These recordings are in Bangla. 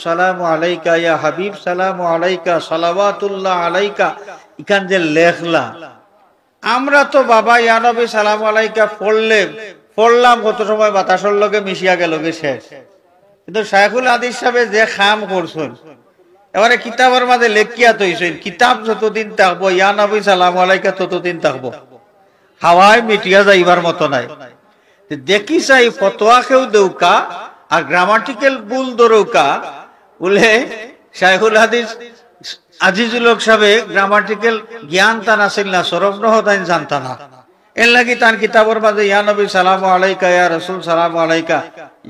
সালামু আলাইকা, ইয়া হাবিব সালামু আলাইকা, সালাওয়াতুল্লাহ আলাইকা, ইখান যে লেখলা, আমরা তো বাবা ইয়া নবী সালামু আলাইকা পড়লাম কত সময় বাতাসর লগে মিশিয়া গেল গে শেষ। কিন্তু শায়খুল হাদিস সাহেব যে খাম করছেন, এবারে কিতাবের মাঝে লেখিয়া তৈছেন, কিতাব যতদিন থাকবো ইয়া নবী সালামু আলাইকা ততদিন থাকবো, হাওয়ায় মিটিয়া যাইবার মতো নাই। দেখি চাই ফতোয়া কেউ দেউকা আর গ্রামাটিক্যাল ভুল ধরৌকা বলে শায়খুল হাদিস আজিজুল হক সাহেব গ্রামাটিক্যাল জ্ঞান তান আসিল না, সরবনহ তাইন জানতা না। এর লাগি তার কিতাবের মাঝে ইয়া নবী সালামু আলাইকা, ইয়া রাসূল সালামু আলাইকা,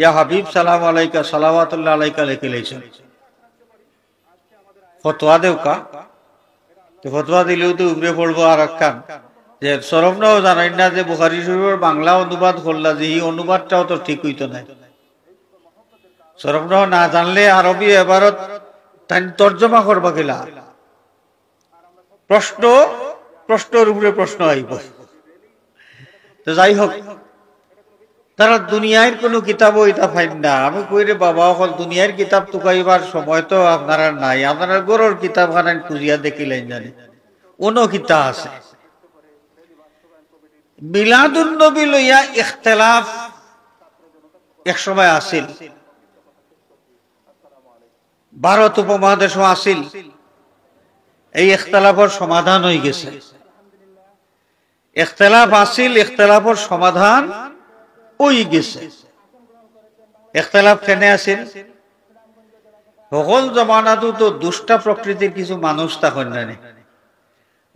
ইয়া হাবিব সালামু আলাইকা, সালাওয়াতুল্লাহ আলাইকা লিখে লইছেন। ফতোয়া দেউকা, ফতোয়া দিলেও তো উপরে পড়বো আর একখান যে সরবনহ জানাই না যে বুখারী শরীফের বাংলা অনুবাদ করলা, যে এই অনুবাদটাও তো ঠিক হইতো না। সরবনহ না জানলে আরবি এবারত তাই তর্জমা করবা গেলা, প্রশ্নের উপরে প্রশ্ন আইব। তো যাই হোক, তারা দুনিয়ার কোনো কিতাবও এটা ফাইন না। আমি কই রে বাবা, অকল দুনিয়ার কিতাব টুকাইবার সময় তো আপনারা নাই, আপনারা গরুর কিতাব খানান খুঁজিয়া দেখিলেন জানি অন্য কিতাব আছে। মিলাদুন নবী লইয়া ইখতিলাফ এক সময় আসিল, ভারত উপমহাদেশও আসিল, এই ইখতিলাফের সমাধান হয়ে গেছে। ইখতিলাফ আসিল, ইখতিলাফের সমাধান হয়ে গেছে। ইখতিলাফ কেনে আসিল? সকল জমানাতো তো দুষ্টা প্রকৃতির কিছু মানুষ তখন জানে,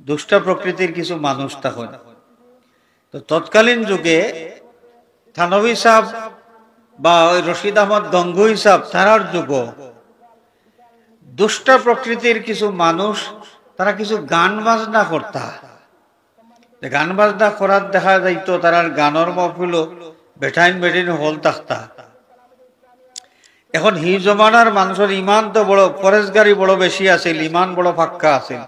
দুষ্টা প্রকৃতির কিছু মানুষ তখন। তো তৎকালীন যুগে থানভী সাহেব বা ওই রশিদ আহমদ গঙ্গুই সাহেব তারার যুগ দুষ্টা প্রকৃতির কিছু মানুষ, তারা কিছু গান বাজনা করতা। গান বাজনা করার দেখা যাইতো, তারার গানের মহফিল বেঠাইন বেঠিন হল থাকতা। এখন হি জমানার মানুষের ইমান তো বড় পরেশগারি বড় বেশি আছিল, ইমান বড় ফাক্কা আছিল।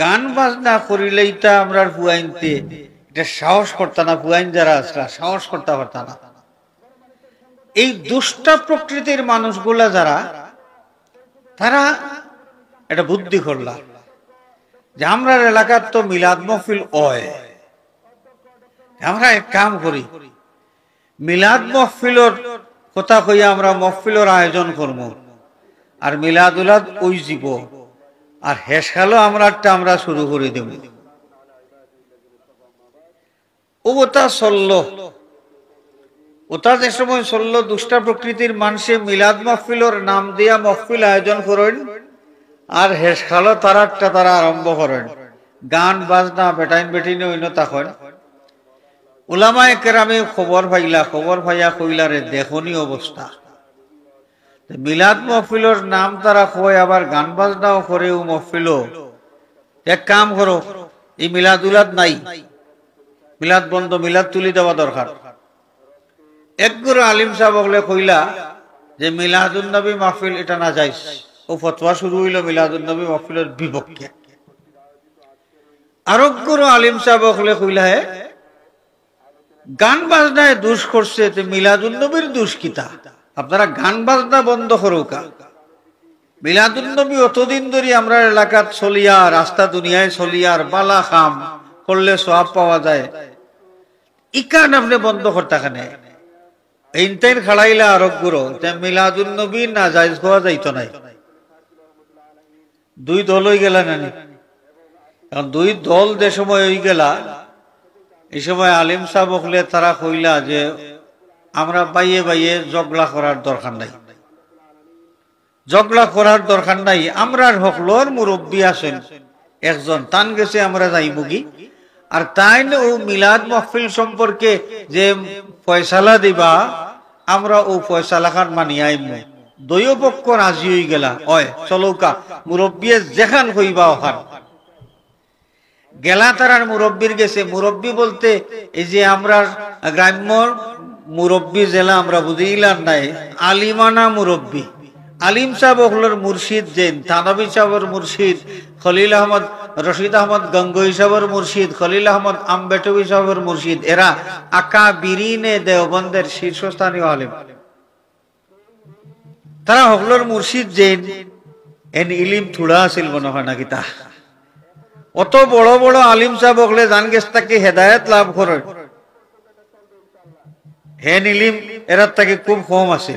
গান বাজনা করিলেই তা আমরা ফুয়াইনতে এটা সাহস করতা না, ফুয়াইন যারা আসলা সাহস করতে পারতা না। এই দুষ্টা প্রকৃতির মানুষগুলা যারা, তারা এটা বুদ্ধি করলা যে আমরা এলাকার তো মিলাদ মহফিল হয়, আমরা এক কাম করি, মিলাদ মহফিলর কথা কইয়া আমরা মহফিলর আয়োজন করব, আর মিলাদুলাদ ওই জীব, আর হেসালো আমরা শুরু করে দেব। ওটা চলল, ওটা যে সময় চলল, দুষ্টা প্রকৃতির মানুষে মিলাদ মহফিলর নাম দিয়া মহফিল আয়োজন করেন, আর হেসালো তারা আরম্ভ করেন, গান বাজনা বেটাইন বেটিনে অন্য তখন উলামায়ে কেরামে খবর পাইয়া কইলারে দেখনি অবস্থা। মিলাদ মহফিলর নাম তারা কয়, আবার গান বাজনাও করে ও মহফিল। এক কাম করো, এই মিলাদুলাদ নাই, মিলাদ বন্ধ, মিলাদ তুলি দেওয়া দরকার। একগুলো আলিম সাহেব বলে কইলা যে মিলাদুন নবী মাহফিল এটা না যাইস। ও ফতোয়া শুরু হইল মিলাদুন নবী মাহফিলের বিপক্ষে। আরোগ্যর আলিম সাহেব বলে কইলা হে গান বাজনায় দোষ করছে, মিলাদুন নবীর দোষ কিতা? আপনারা গান বাজনা বন্ধ করুকা। মিলাদুন নবী অতদিন ধরে আমরা এলাকাত চলিয়া, রাস্তা দুনিয়ায় চলিয়ার বালা খাম করলে সওয়াব পাওয়া যায়, ইকান আপনি বন্ধ করতে কেনে? এইটাই খাড়াইলা আরোগ্যর মিলাদুন নবী না জায়েজ হওয়া যাইতো নাই। দুই দল হয়ে গেলা নানি, এখন দুই দল যে সময় হয়ে গেলা, এই সময় আলিম সাহেব হলে তারা কইলা যে আমরা বাইয়ে জগলা করার দরকার নাই, জগলা করার দরকার নাই। আমরা হকলোর মুরব্বী আছেন একজন, তান গেছে আমরা যাইবগি, আর তাই ও মিলাদ মহফিল সম্পর্কে যে ফয়সালা দিবা, আমরা ও ফয়সালা খান মানিয়ে আইব। দুই পক্ষ রাজি হয়ে গেলা, হয় চলৌকা মুরব্বী যেখান হইবা ওখান গেলা। তারার মুরব্বীর গেছে, মুরব্বী বলতে এই যে আমরা গ্রাম্য মুরব্বী জেলা আমরা বুঝিলাম নাই, আলিমানা মুরব্বী। আলিম সাহেব হলোর মুর্শিদ জেন, থানভী সাহেবের মুর্শিদ খলিল আহমদ, রশিদ আহমদ গঙ্গোই সাহেবের মুর্শিদ, খলিল আহমদ আমবেটবি সাহেবের মুর্শিদ। এরা আকা বিরিনে দেওবন্দের শীর্ষস্থানীয় আলিম। তারা হকলর মুর্শিদ জেন এন ইলিম থুড়া আছিল মনে হয় নাকি তা অত বড় বড় আলিম সাহেব হকলে জান গেছ তাকে হেদায়েত লাভ করে হেন ইলিম এরা তাকে খুব কম আছে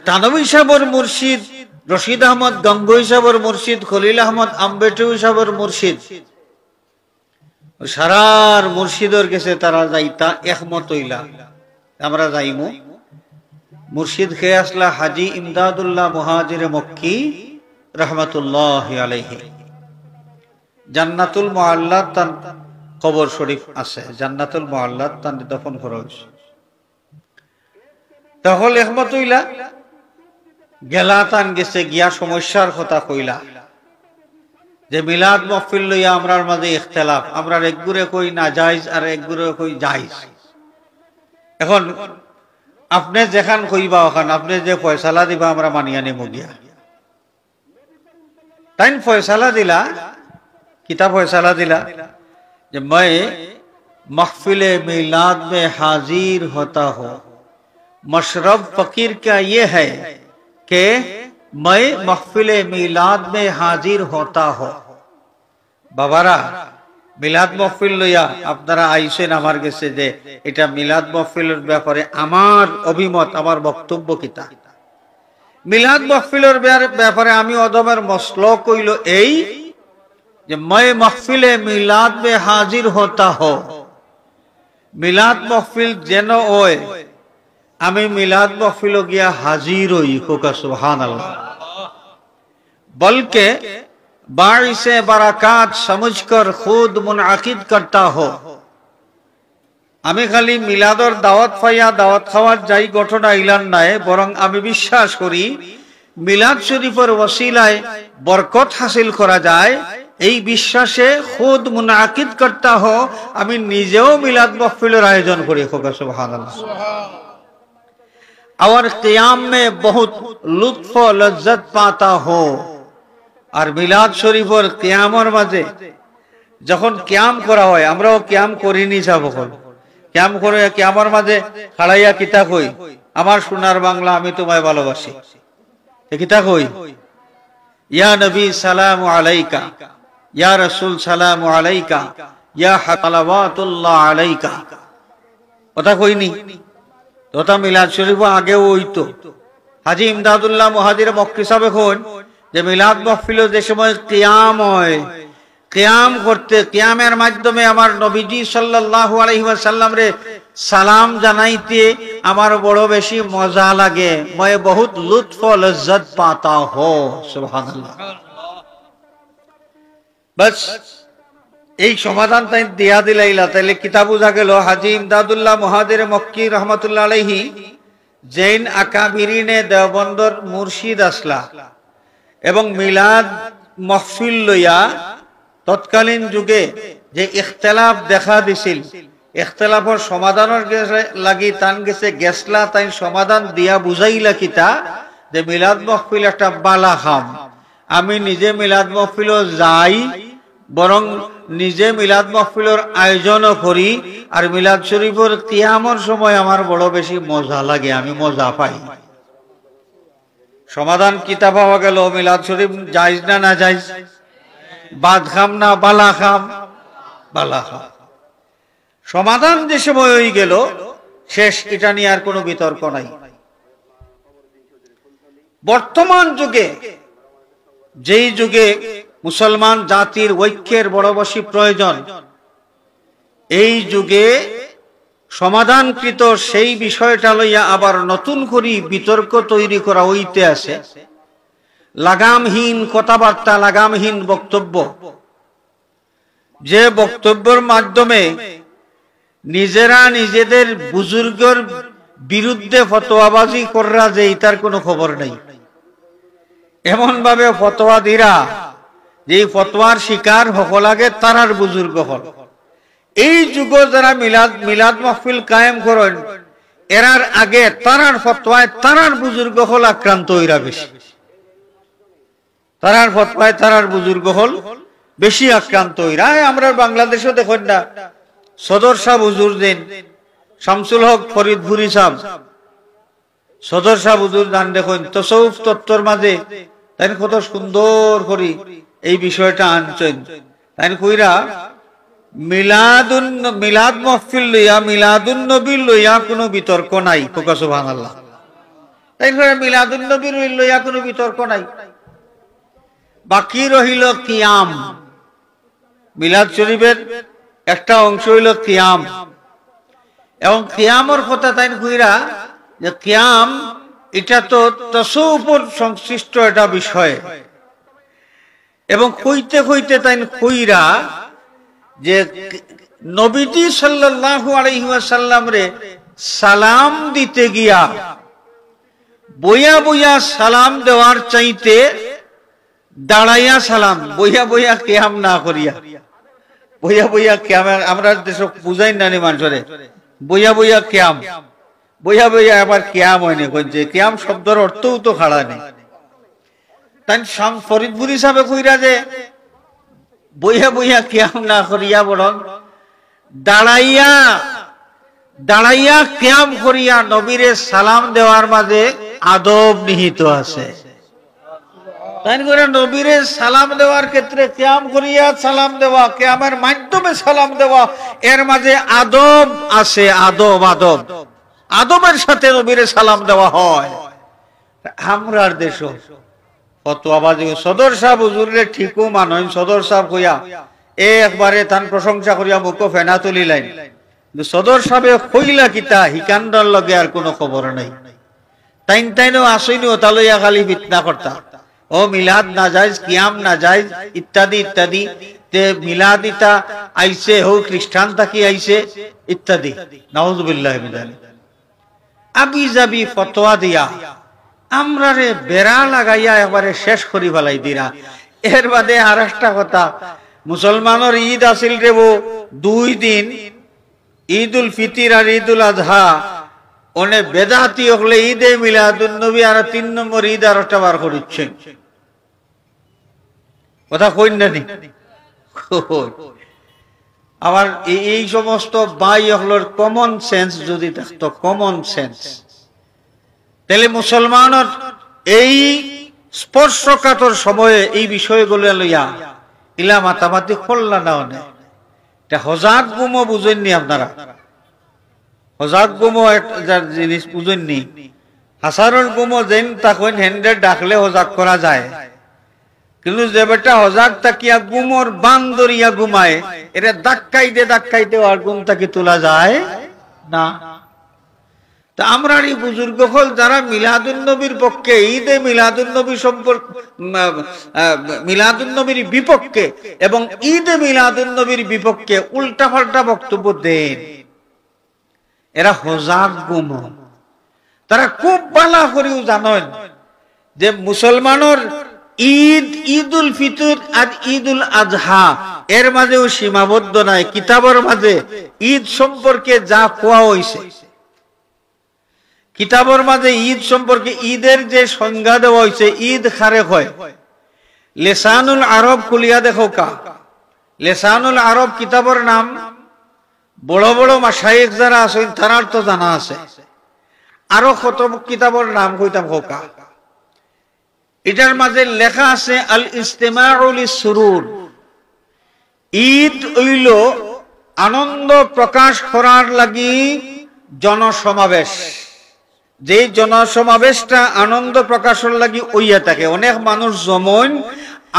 তানভী সাহেবের মুর্শিদ রশিদ আহমদ গঙ্গোই সাহেবের মুর্শিদ খলিল আহমদ আম্বেটু সাহেবের মুর্শিদ সারার মুর্শিদের কাছে তারা যাইতা একমত হইলা আমরা যাইমু মুর্শিদ খেয়ে আসলা হাজি ইমদাদুল্লাহ মুহাজির মক্কি রহমতুল্লাহ আলাইহি জান্নাতুল মুআল্লাত তার কবর শরীফ আছে জান্নাতুল মুআল্লাত তার দফন করা হয়েছে তখন একমত হইলা গেলা তান গেছে গিয়া সমস্যার কথা কইলা যে মিলাদ মাহফিল লইয়া আমরার মাঝে ইখতিলাফ আমরা একগুরে কই না জায়েজ আর একগুরে কই জায়েজ এখন আপনি যেখান কইবা ওখান আপনি যে ফয়সালা দিবা আমরা মানিয়া নেব গিয়া তাই ফয়সালা দিলা কিতাব ফয়সালা दिला कि मैं महफिल मिलाद में हाजिर होता हूँ मशरब फकीर का ये है कि मैं महफिल मिलाद में हाजिर होता हूँ बाबारा मिलाद महफिल लइया আপনারা আইছেন আমার কাছে যে এটা মিলাদ মাহফিলের ব্যাপারে আমার অভিমত আমার বক্তব্য কিতা মিলাদ মাহফিলের ব্যাপারে আমি অদমের মসলক কইলো এই যে मैं महफिल मिलाद में हाजिर होता हूँ मिलाद महफिल যেন হয় আমি মিলাদ महफिल গিয়া হাজির হই হোকা সুবহানাল্লাহ बल्कि बारिशे बरकत समझकर खुद मुनआकिद करता हो আমি খালি মিলাদর দাওয়াত পাইয়া দাওয়াত খাওয়ার যাই ঘটনা ইলান নাই বরং আমি বিশ্বাস করি মিলাদ শরীফের ওসিলায় বরকত হাসিল করা যায় এই বিশ্বাসে খুদ মুনআকিদ করতা হো আমি নিজেও মিলাদ মাহফিলের আয়োজন করি হোকা সুবহানাল্লাহ और क़ियाम में बहुत लुत्फ और लज्जत पाता हो আর মিলাদ শরীফের কিয়ামের মাঝে যখন কিয়াম করা হয় আমরাও কিয়াম করিনি সাবকল কিয়াম করে কিয়ামের মাঝে খাড়াইয়া কিতা কই আমার সোনার বাংলা আমি তোমায় ভালোবাসি এ কিতা কই ইয়া নবী সালামু আলাইকা ইয়া রাসূল সালামু আলাইকা ইয়া সালাওয়াতুল্লাহ আলাইকা কথা কইনি তোতা মিলাদ শরীফ আগে হইতো হাজী ইমদাদুল্লাহ মুহাজির মক্কি সাহেব কোন যে মিলাদ মাহফিল যে সময় কিয়াম হয় কিয়াম করতে কিয়ামের মাধ্যমে আমার নবীজি সাল্লাল্লাহু আলাইহি ওয়াসাল্লাম রে সালাম জানাইতে আমার বড় বেশি মজা লাগে मैं बहुत लुत्फ और लज्जत पाता हूं সুবহানাল্লাহ बस এই সমাধান তাই দিয়া দিলাইলা তাইলে কিতাব বুঝা গেল হাজী ইমদাদুল্লাহ মুহাজির মক্কি রাহমাতুল্লাহ আলাইহি জৈন আকাবিরিনে দেওবন্দর মুর্শিদ আসলা এবং মিলাদ মাহফিল লইয়া তৎকালীন যুগে যে ইখতিলাফ দেখা দিছিল ইখতিলাফের সমাধানের লাগি তান গেছে গেছলা তাই সমাধান দিয়া বুঝাইলা কিতা যে মিলাদ মাহফিল একটা বালা খাম আমি নিজে মিলাদ মাহফিল যাই বরং নিজে মিলাদ মাহফিলের আয়োজনও করি আর মিলাদ শরীফের কিয়ামের সময় আমার বড় বেশি মজা লাগে আমি মজা পাই সমাধান কিতাব পাওয়া গেল মিলাদ শরীফ জায়েজ না না জায়েজ বাদ খাম না বালা খাম বালা খাম সমাধান যে সময় হয়ে গেল শেষ এটা নিয়ে আর কোনো বিতর্ক নাই বর্তমান যুগে যেই যুগে মুসলমান জাতির ঐক্যের বড় বেশি প্রয়োজন এই যুগে সমাধানকৃত সেই বিষয়টা লইয়া আবার নতুন করে বিতর্ক তৈরি করা হইতে আছে লাগামহীন কথাবার্তা লাগামহীন বক্তব্য যে বক্তব্যের মাধ্যমে নিজেরা নিজেদের বুজুর্গের বিরুদ্ধে ফতোয়াবাজি করা যে এটার কোনো খবর নাই এমন ভাবে ফতোয়া দিরা যে ফতোয়ার শিকার হক লাগে তারার বুজুর্গ হল এই যুগ যারা মিলাদ মাহফিল কায়েম করেন এরার আগে তারার ফতোয়ায় তারার বুজুর্গ হল আক্রান্ত হইরা বেশি তারার ফতোয়ায় তারার বুজুর্গ হল বেশি আক্রান্ত হইরা আমরা বাংলাদেশও দেখুন না সদর সাহেব হুজুর দিন শামসুল হক ফরিদপুরি সাহেব সদর শাহ হুজুর দান দেখুন তসৌফ তত্ত্বর মাঝে তাই কত সুন্দর করি এই বিষয়টা আনছেন। তাই কইরা মিলাদ মাহফিল লইয়া মিলাদুন নবীর লইয়া কোনো বিতর্ক নাই। কোকা সুবহানাল্লাহ। তাই করে মিলাদুন নবীর লইয়া কোনো বিতর্ক নাই। বাকি রহিল কিয়াম। মিলাদ শরীফের একটা অংশ হইল কিয়াম, এবং কিয়ামর কথা তাই কইরা যে কিয়াম এটা তো তসৌফের সংশ্লিষ্ট একটা বিষয়, এবং কইতে কইতে তাই কইরা যে নবীজি সাল্লাল্লাহু আলাইহি ওয়াসাল্লাম রে সালাম দিতে গিয়া বইয়া বইয়া সালাম দেওয়ার চাইতে দাঁড়াইয়া সালাম, বইয়া বইয়া কিয়াম না করিয়া, বইয়া বইয়া কিয়াম আমরা দেশ বুঝাই নানি মানুষরে বইয়া বইয়া কিয়াম, বইয়া বইয়া আবার কিয়াম হয়নি কইছে কিয়াম শব্দের অর্থও তো খাড়া নেই। তাই ফরিদপুর হিসাবে কইরা যে বইয়া বইয়া কিয়াম না করিয়া বরং দাঁড়াইয়া দাঁড়াইয়া কিয়াম করিয়া নবীরে সালাম দেওয়ার মাঝে আদব নিহিত আছে। তাই করে নবীরে সালাম দেওয়ার ক্ষেত্রে কিয়াম করিয়া সালাম দেওয়া, কিয়ামের মাধ্যমে সালাম দেওয়া, এর মাঝে আদব আছে। আদব আদব আদবের সাথে নবীরে সালাম দেওয়া হয়। আমরার দেশ ফতোয়াবাজি সদর সাহেব হুজুরে ঠিকও মানয়, সদর সাহেব কইয়া একবারে তান প্রশংসা করিয়া মুখ ফেনা তুলিলেন, সদর সাহেব কইলা কিতা হিকান্ডার লগে আর কোনো খবর নাই। তাইন তাইনও আসইনিও তালইয়া খালি ফিতনা করতা, ও মিলাদ না যায়, কিয়াম না যায়, ইত্যাদি ইত্যাদি। তে মিলাদ ইতা আইছে হো খ্রিস্টান থাকি আইছে ইত্যাদি। নাউযুবিল্লাহ মিন যালিক আবি যাবি ফতোয়া দিয়া আমরা রে বেড়া লাগাইয়া একবারে শেষ করি ফেলাই দিরা। এর বাদে আর একটা কথা, মুসলমানের ঈদ আসিল রে 2 দিন, ঈদ উল ফিতর আর ঈদ উল আজহা। ওনে বেদাতি হলে ঈদে মিলাদুন নবী আর 3 নম্বর ঈদ আর একটা বার করিচ্ছে। কথা কইন না নি? আবার এই সমস্ত ভাই হলোর কমন সেন্স যদি থাকতো, কমন সেন্স, তাহলে মুসলমানের এই স্পর্শকাতর সময়ে এই বিষয়গুলো লইয়া ইলা মাতামাতি করলা না অনেক। এটা হজাত গুমো বুঝেননি আপনারা, হজাত গুমো একটা জিনিস বুঝেননি। হাসারুর গুমো যেন তখন হ্যান্ডে ডাকলে হজাক করা যায়, কিন্তু যে বেটা হজাক তাকিয়া গুমর বান্দরিয়া ঘুমায়, এটা ধাক্কাইতে আর গুম তাকে তোলা যায় না। তা আমরা এই বুজুর্গ হল যারা মিলাদুন নবীর পক্ষে, ঈদে মিলাদুন নবী সম্পর্ক মিলাদুন নবীর বিপক্ষে এবং ঈদে মিলাদুন নবীর বিপক্ষে উল্টা পাল্টা বক্তব্য দেন, এরা হজাক গুম। তারা খুব ভালো করেও জানেন যে মুসলমানের ঈদ, ঈদ উল ফিতর আর ঈদ উল আজহা এর মাঝেও সীমাবদ্ধ নাই। কিতাবের মাঝে ঈদ সম্পর্কে যা কোয়া হইছে, কিতাবের মাঝে ঈদ সম্পর্কে ঈদের যে সংজ্ঞা দেওয়া হয়েছে, ঈদ খারে হয়। লিসানুল আরব খুলিয়া দেখো কা, লিসানুল আরব কিতাবের নাম বড় বড় মাশায়েখ যারা আছেন তারার তো জানা আছে। আরো কত কিতাবের নাম কইতাম হোকা। এটার মাঝে লেখা আছে আল ইস্তিমাউ লিসসুরুর, ঈদ হইল আনন্দ প্রকাশ করার লাগি জনসমাবেশ। যে জনসমাবেশটা আনন্দ প্রকাশের লাগি ওইয়া থাকে, অনেক মানুষ জমন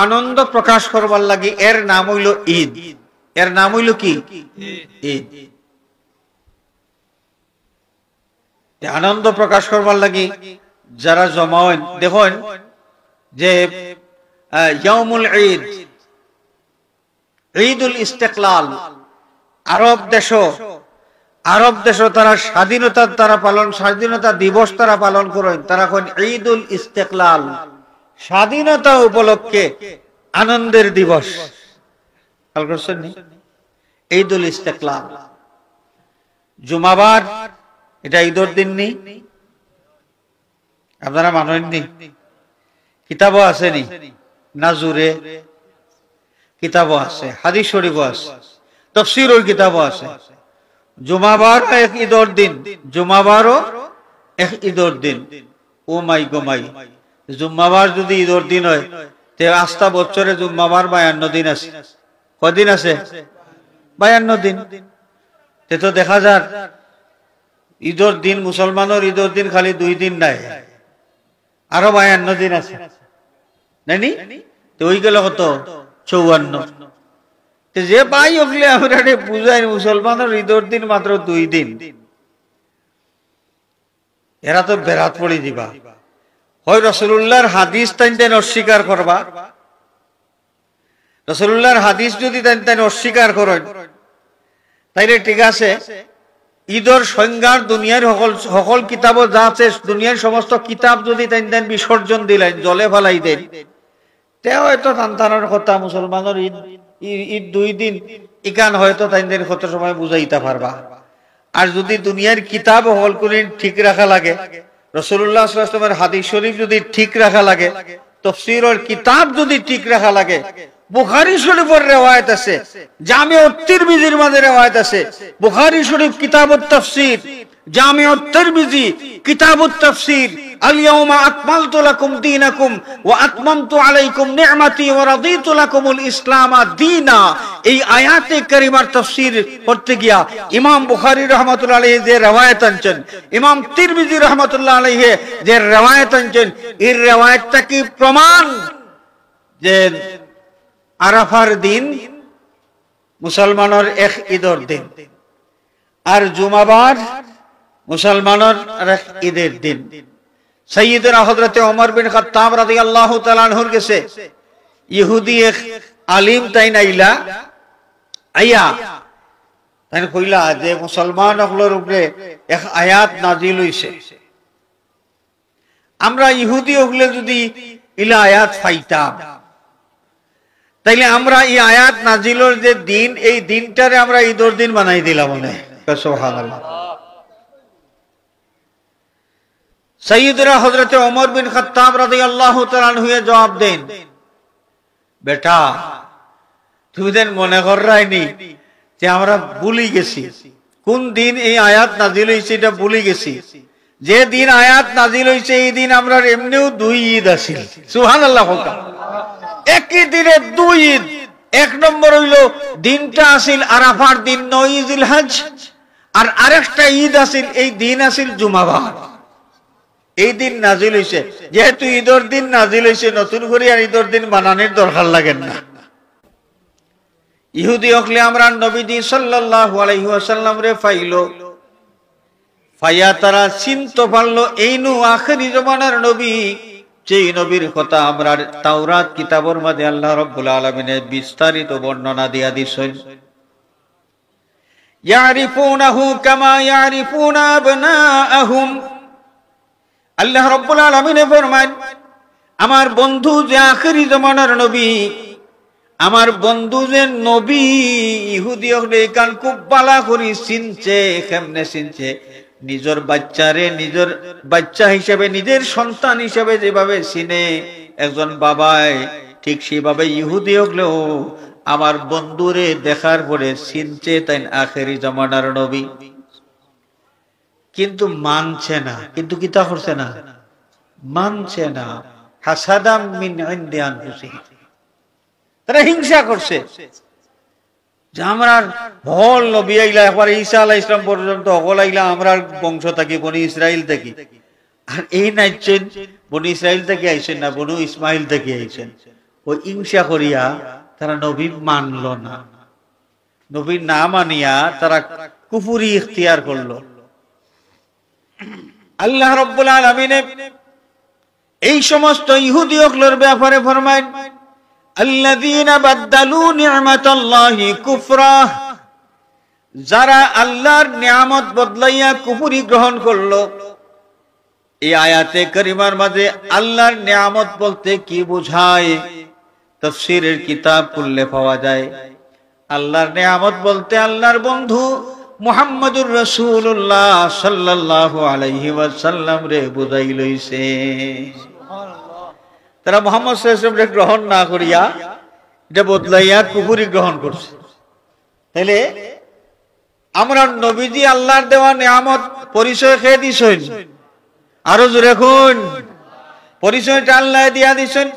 আনন্দ প্রকাশ করবার লাগি, এর নাম হইল ঈদ। এর নাম হইল কি? ঈদ। আনন্দ প্রকাশ করবার লাগি যারা জমায়েন, দেখুন যে ইয়াউমুল ঈদ, ঈদুল ইস্তিকলাল, আরব দেশ তারা স্বাধীনতা তারা পালন, স্বাধীনতা দিবস তারা পালন করেন, তারা কোন ঈদুল ইস্তিকলাল, স্বাধীনতা উপলক্ষে আনন্দের দিবস। খেয়াল করছেন নি? ঈদুল ইস্তিকলাল। জুমাবার এটা ঈদের দিন নি? আপনারা মানেননি? কিতাবও আছে নি? নাজুরে কিতাবও আছে, হাদিস শরীফও আছে, তাফসীরের কিতাবও আছে। জুমাবার এক ঈদের দিন, জুমাবারও এক ঈদর দিন। ও মাই গো মাই, জুম্মাবার যদি ঈদর দিন হয় তে আস্থা বছরে জুম্মাবার 52 দিন আছে। কদিন আছে? 52 দিন। তে তো দেখা যায় ঈদর দিন, মুসলমানের ঈদর দিন খালি 2 দিন নাই, আরো 52 দিন আছে, নাইনি? তো ওই গেল কত? 54। যে ভাই ওগুলো আমরা বুঝাই মুসলমানের ঈদর দিন মাত্র 2 দিন, এরা তো বেরাত পড়ি দিবা। হয় রাসূলুল্লাহর হাদিস তাইন অস্বীকার করবা, রাসূলুল্লাহর হাদিস যদি তাইন অস্বীকার করেন তাইলে ঠিক আছে, ঈদর সংজ্ঞার দুনিয়ার সকল কিতাবও যা আছে, দুনিয়ার সমস্ত কিতাব যদি তাইন বিসর্জন দিলেন, জলে ফেলাই দেন, তে হয়তো তান্তানোর কথা মুসলমানের ঈদ 2 দিন ইকান হয়তো তাইদের কত সময় বুঝাইতে পারবা। আর যদি দুনিয়ার কিতাব হল করে ঠিক রাখা লাগে, রাসূলুল্লাহ সাল্লাল্লাহু আলাইহি ওয়াসাল্লামের হাদিস শরীফ যদি ঠিক রাখা লাগে, তাফসীরের কিতাব যদি ঠিক রাখা লাগে, বুখারী শরীফের রিওয়ায়াত আছে, জামিউত তিরমিজির মধ্যে রিওয়ায়াত আছে, বুখারী শরীফ কিতাবুত তাফসীর, জামিউত তিরমিজি কিতাবুত তাফসীর, আল-ইয়াওমা আকমালতু লাকুম দীনাকুম ওয়া আতমামতু আলাইকুম নি'মাতি ওয়া রাদিতু লাকুমুল ইসলাম দীনা। এই আয়াতে কারিমার তাফসীর করতে গিয়া ইমাম বুখারী রাহমাতুল্লাহ আলাইহি যে রিওয়ায়াত আনছেন, ইমাম তিরমিজি রাহমাতুল্লাহ আলাইহি যে রিওয়ায়াত আনছেন, এই রিওয়ায়াতটা কি প্রমাণ যে আরাফার দিন মুসলমানের এক ঈদর দিন, আর জুমাবার মুসলমানের এক ঈদের দিন। সাইয়্যিদনা হযরত ওমর বিন খাত্তাব রাদিয়াল্লাহু তাআলা আনহুর কাছে ইহুদি এক আলিম তাইন আইয়া তাইন কইলা যে মুসলমান হকলের উপরে এক আয়াত নাজিল হইছে, আমরা ইহুদি হকলে যদি ইলা আয়াত পাইতাম তাইলে আমরা এই আয়াত নাজিলের যে দিন, এই দিনটারে আমরা ঈদর দিন বানাই দিলাম। সুবহানাল্লাহ। সাইয়্যিদনা হযরত ওমর বিন খাত্তাব রাদিয়াল্লাহু তাআলা আনহু জবাব দেন, বেটা তুমি দেন মনে কররাইনি যে আমরা ভুলে গেছি কোন দিন এই আয়াত নাজিল হইছে, এটা ভুলে গেছি। যে দিন আয়াত নাজিল হইছে এই দিন আমরা এমনিও 2 ঈদ আছিল। সুবহানাল্লাহ। একই দিনে 2 ঈদ। এক নম্বর হইল দিনটা আছিল আরাফার দিন 9 জিলহজ, আর আরেকটা ঈদ আছিল, এই দিন আছিল জুমাবার। এই দিন নাজিল হইছে, যেহেতু ঈদর দিন নাজিল হইছে, নতুন করে আর ঈদর দিন বানানোর দরকার লাগে না। ইহুদি হকলে আমরা নবীজি সাল্লাল্লাহু আলাইহি ওয়াসাল্লাম রে পাইলো, পাইয়া তারা চিনতে পারলো এইনু আখেরি জমানার নবী, যেই নবীর কথা আমরা তাওরাত কিতাবের মধ্যে আল্লাহ রাব্বুল আলামিনের বিস্তারিত বর্ণনা দিয়া দিছেন। ইয়ারিফুনাহু কামা ইয়ারিফুনা আবনাআহুম। আল্লাহ রাব্বুল আলামিন ফরমান, আমার বন্ধু যে আখেরি জমানার নবী, আমার বন্ধু যে নবী, ইহুদি হলে কান খুব বালা করি চিনছে। কেমনে চিনছে? নিজের বাচ্চারে নিজের বাচ্চা হিসেবে, নিজের সন্তান হিসেবে যেভাবে চিনে একজন বাবায়, ঠিক সেভাবে ইহুদি হলেও আমার বন্ধুরে দেখার পরে চিনছে তাই আখেরি জমানার নবী। কিন্তু মানছে না। কিন্তু কিতা করছে না? মানছে না। হাসাদাম মিন ইনদি আনফুসিহিম, তারা হিংসা করছে যে আমরা হল নবী আইলা, একবার ঈসা আলাইহিস সালাম পর্যন্ত হল আইলা আমরা বংশ থাকি, বনি ইসরাইল থাকি, আর এই নাইছেন বনি ইসরাইল থেকে আইছেন না, বনু ইসমাইল থেকে আইছেন। ওই হিংসা করিয়া তারা নবী মানল না। নবী না মানিয়া তারা কুফরি ইখতিয়ার করলো। আল্লাহ রাব্বুল আলামিন এই সমস্ত ইহুদি হকলের ব্যাপারে ফরমায়, আল্লাযীনা বাদদালু নি'মাতাল্লাহি কুফরা, যারা আল্লাহর নিয়ামত বদলাইয়া কুফরি গ্রহণ করলো। এই আয়াতে কারিমার মাঝে আল্লাহর নিয়ামত বলতে কি বোঝায় তাফসীরের কিতাব খুললে পাওয়া যায়। আল্লাহর নিয়ামত বলতে আল্লাহর বন্ধু মুহাম্মদুর রাসূলুল্লাহ সাল্লাল্লাহু আলাইহি ওয়াসাল্লাম রে বুঝাই লইছে। তারা মুহাম্মদ সাল্লাল্লাহু আলাইহি ওয়াসাল্লাম রে গ্রহণ না করিয়া এটা বদলাইয়া কুফরি গ্রহণ করছে। তাহলে আমরা নবীজি আল্লাহর দেওয়া নিয়ামত পরিচয় খেয়ে দিছেন, আরো জোরে কোন পরিচয়টা আল্লাহ দিয়া দিছেন।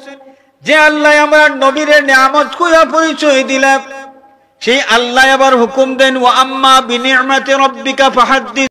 যে আল্লাহ আমার নবীর নিয়ামত কইয়া পরিচয় দিলাম, সেই আল্লাহ আবার হুকুম দেন ওয়া আম্মা বিনিআমাতি রাব্বিকা ফাহাদ্দিস।